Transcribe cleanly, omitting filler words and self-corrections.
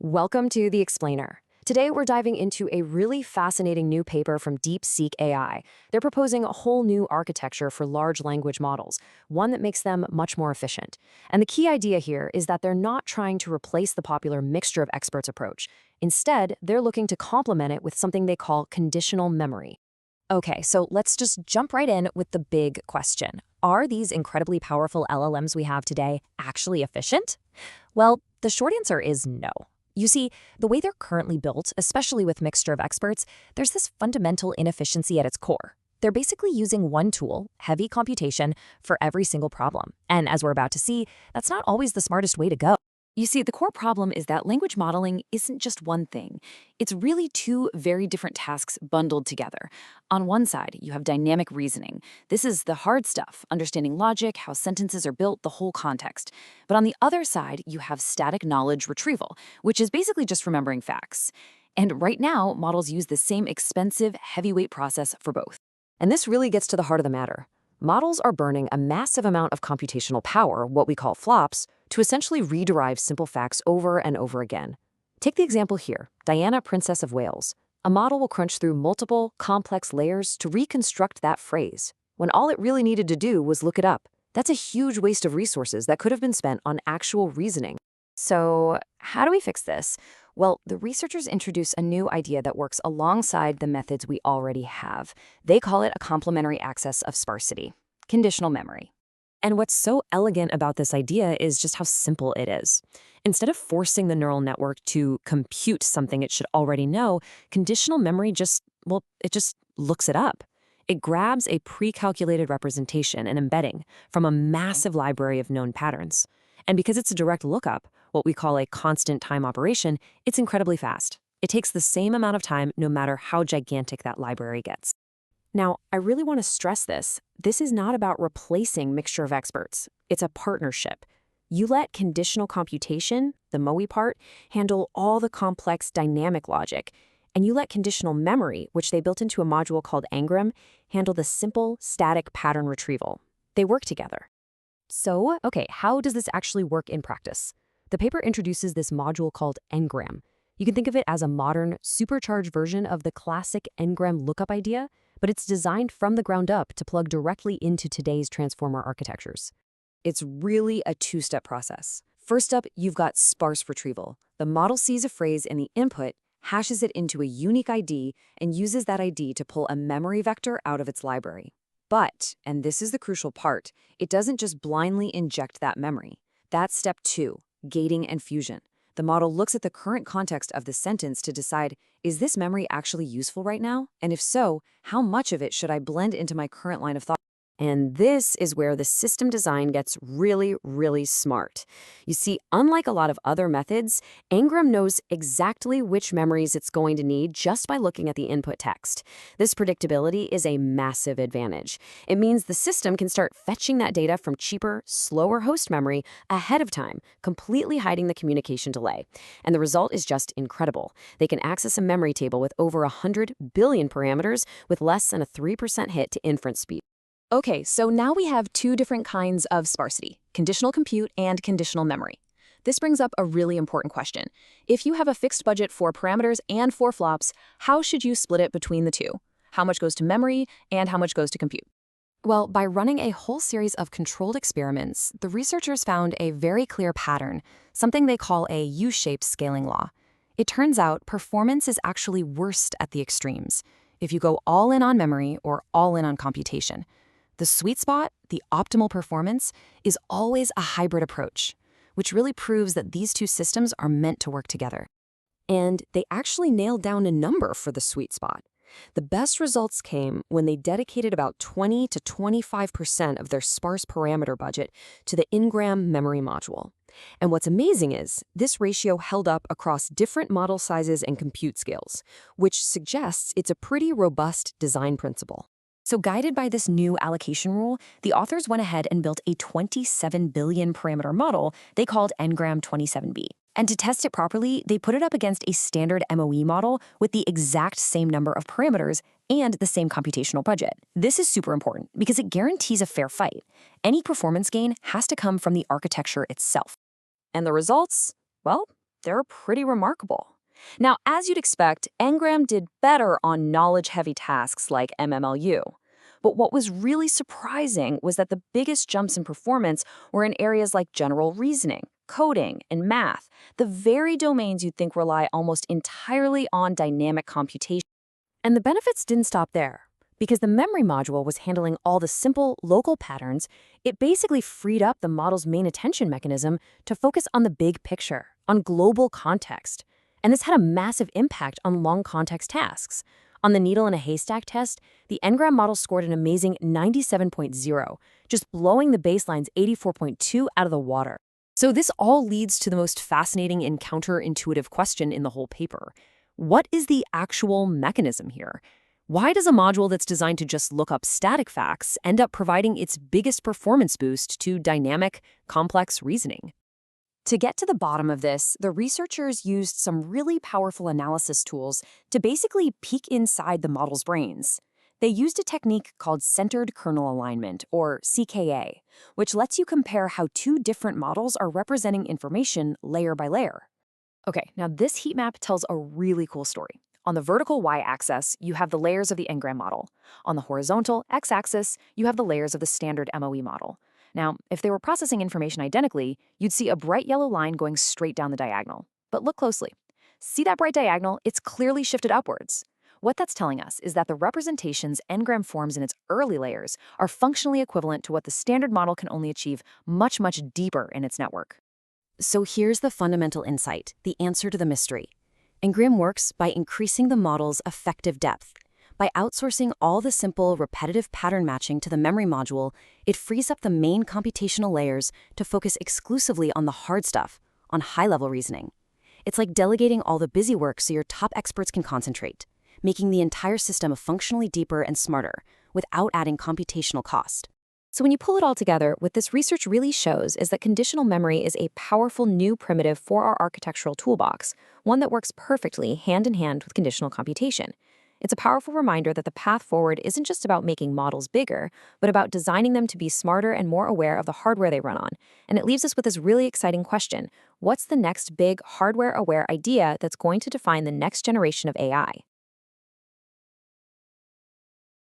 Welcome to The Explainer. Today, we're diving into a really fascinating new paper from DeepSeek AI. They're proposing a whole new architecture for large language models, one that makes them much more efficient. And the key idea here is that they're not trying to replace the popular mixture of experts approach. Instead, they're looking to complement it with something they call conditional memory. Okay, so let's just jump right in with the big question. Are these incredibly powerful LLMs we have today actually efficient? Well, the short answer is no. You see, the way they're currently built, especially with mixture of experts, there's this fundamental inefficiency at its core. They're basically using one tool, heavy computation, for every single problem. And as we're about to see, that's not always the smartest way to go. You see, the core problem is that language modeling isn't just one thing. It's really two very different tasks bundled together. On one side, you have dynamic reasoning. This is the hard stuff, understanding logic, how sentences are built, the whole context. But on the other side, you have static knowledge retrieval, which is basically just remembering facts. And right now, models use the same expensive, heavyweight process for both. And this really gets to the heart of the matter. Models are burning a massive amount of computational power, what we call flops, to essentially rederive simple facts over and over again. Take the example here, Diana, Princess of Wales. A model will crunch through multiple, complex layers to reconstruct that phrase, when all it really needed to do was look it up. That's a huge waste of resources that could have been spent on actual reasoning. So, how do we fix this? Well, the researchers introduce a new idea that works alongside the methods we already have. They call it a complementary access of sparsity, conditional memory. And what's so elegant about this idea is just how simple it is. Instead of forcing the neural network to compute something it should already know, conditional memory just looks it up. It grabs a pre-calculated representation, an embedding, from a massive library of known patterns. And because it's a direct lookup, what we call a constant time operation, it's incredibly fast. It takes the same amount of time no matter how gigantic that library gets. Now, I really want to stress this. This is not about replacing mixture of experts. It's a partnership. You let conditional computation, the MOE part, handle all the complex dynamic logic, and you let conditional memory, which they built into a module called Engram, handle the simple, static pattern retrieval. They work together. So, okay, how does this actually work in practice? The paper introduces this module called Engram. You can think of it as a modern, supercharged version of the classic Engram lookup idea, but it's designed from the ground up to plug directly into today's transformer architectures. It's really a two-step process. First up, you've got sparse retrieval. The model sees a phrase in the input, hashes it into a unique ID, and uses that ID to pull a memory vector out of its library. But, and this is the crucial part, it doesn't just blindly inject that memory. That's step 2, gating and fusion. The model looks at the current context of the sentence to decide, is this memory actually useful right now? And if so, how much of it should I blend into my current line of thought? And this is where the system design gets really, really smart. You see, unlike a lot of other methods, Engram knows exactly which memories it's going to need just by looking at the input text. This predictability is a massive advantage. It means the system can start fetching that data from cheaper, slower host memory ahead of time, completely hiding the communication delay. And the result is just incredible. They can access a memory table with over 100 billion parameters with less than a 3% hit to inference speed. Okay, so now we have two different kinds of sparsity, conditional compute and conditional memory. This brings up a really important question. If you have a fixed budget for parameters and for flops, how should you split it between the two? How much goes to memory and how much goes to compute? Well, by running a whole series of controlled experiments, the researchers found a very clear pattern, something they call a U-shaped scaling law. It turns out performance is actually worst at the extremes, if you go all in on memory or all in on computation. The sweet spot, the optimal performance, is always a hybrid approach, which really proves that these two systems are meant to work together. And they actually nailed down a number for the sweet spot. The best results came when they dedicated about 20 to 25% of their sparse parameter budget to the Engram memory module. And what's amazing is, this ratio held up across different model sizes and compute scales, which suggests it's a pretty robust design principle. So guided by this new allocation rule, the authors went ahead and built a 27 billion parameter model they called Engram 27B. And to test it properly, they put it up against a standard MOE model with the exact same number of parameters and the same computational budget. This is super important because it guarantees a fair fight. Any performance gain has to come from the architecture itself. And the results? Well, they're pretty remarkable. Now, as you'd expect, Engram did better on knowledge-heavy tasks like MMLU. But what was really surprising was that the biggest jumps in performance were in areas like general reasoning, coding, and math, the very domains you'd think rely almost entirely on dynamic computation. And the benefits didn't stop there. Because the memory module was handling all the simple, local patterns, it basically freed up the model's main attention mechanism to focus on the big picture, on global context. And this had a massive impact on long context tasks. On the needle in a haystack test, the Engram model scored an amazing 97.0, just blowing the baseline's 84.2 out of the water. So this all leads to the most fascinating and counterintuitive question in the whole paper. What is the actual mechanism here? Why does a module that's designed to just look up static facts end up providing its biggest performance boost to dynamic, complex reasoning? To get to the bottom of this, the researchers used some really powerful analysis tools to basically peek inside the model's brains. They used a technique called centered kernel alignment, or CKA, which lets you compare how two different models are representing information layer by layer. Okay, now this heat map tells a really cool story. On the vertical y-axis, you have the layers of the Engram model. On the horizontal x-axis, you have the layers of the standard MOE model. Now, if they were processing information identically, you'd see a bright yellow line going straight down the diagonal. But look closely. See that bright diagonal? It's clearly shifted upwards. What that's telling us is that the representations Engram forms in its early layers are functionally equivalent to what the standard model can only achieve much, much deeper in its network. So here's the fundamental insight, the answer to the mystery. Engram works by increasing the model's effective depth. By outsourcing all the simple, repetitive pattern matching to the memory module, it frees up the main computational layers to focus exclusively on the hard stuff, on high-level reasoning. It's like delegating all the busy work so your top experts can concentrate, making the entire system functionally deeper and smarter, without adding computational cost. So when you pull it all together, what this research really shows is that conditional memory is a powerful new primitive for our architectural toolbox, one that works perfectly hand in hand with conditional computation. It's a powerful reminder that the path forward isn't just about making models bigger, but about designing them to be smarter and more aware of the hardware they run on. And it leaves us with this really exciting question. What's the next big hardware-aware idea that's going to define the next generation of AI?